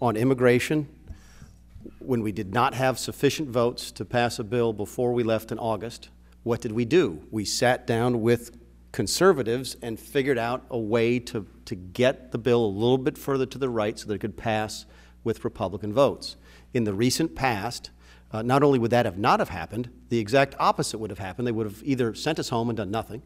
on immigration, when we did not have sufficient votes to pass a bill before we left in August, what did we do? We sat down with conservatives and figured out a way to get the bill a little bit further to the right so that it could pass with Republican votes. In the recent past, not only would that have not have happened, the exact opposite would have happened. They would have either sent us home and done nothing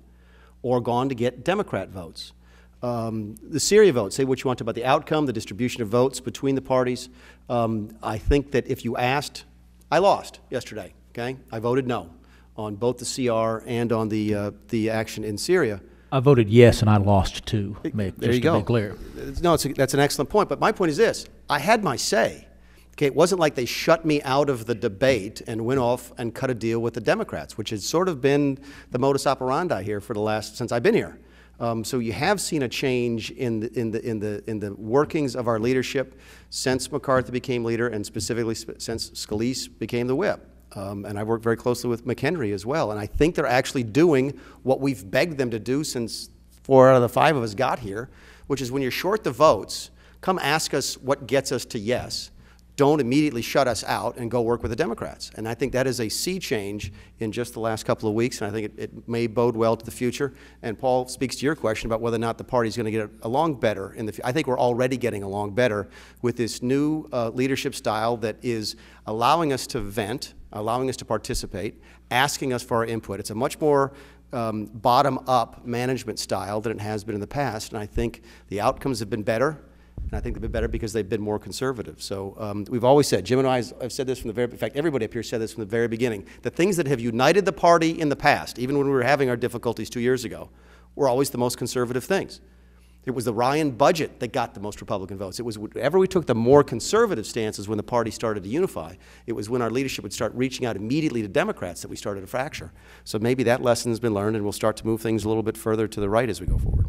or gone to get Democrat votes. The Syria vote, say what you want about the outcome, the distribution of votes between the parties. I think that if you asked, I lost yesterday, okay? I voted no on both the CR and on the action in Syria. I voted yes, and I lost too, Mick, there you go. To be clear. No, that's an excellent point, but my point is this. I had my say. Okay, it wasn't like they shut me out of the debate and went off and cut a deal with the Democrats, which has sort of been the modus operandi here for since I've been here. So you have seen a change in the workings of our leadership since McCarthy became leader, and specifically since Scalise became the whip. And I worked very closely with McHenry as well. And I think they're actually doing what we've begged them to do since 4 out of the 5 of us got here, which is when you're short the votes, come ask us what gets us to yes. Don't immediately shut us out and go work with the Democrats. And I think that is a sea change in just the last couple of weeks, and I think it may bode well to the future. And Paul speaks to your question about whether or not the party's going to get along better in the future. I think we're already getting along better with this new leadership style that is allowing us to vent, allowing us to participate, asking us for our input. It's a much more bottom-up management style than it has been in the past, and I think the outcomes have been better. And I think they've been better because they've been more conservative. So we've always said, Jim and I have said this from the in fact, everybody up here said this from the very beginning. The things that have united the party in the past, even when we were having our difficulties 2 years ago, were always the most conservative things. It was the Ryan budget that got the most Republican votes. It was whenever we took the more conservative stances when the party started to unify. It was when our leadership would start reaching out immediately to Democrats that we started to fracture. So maybe that lesson has been learned, and we'll start to move things a little bit further to the right as we go forward.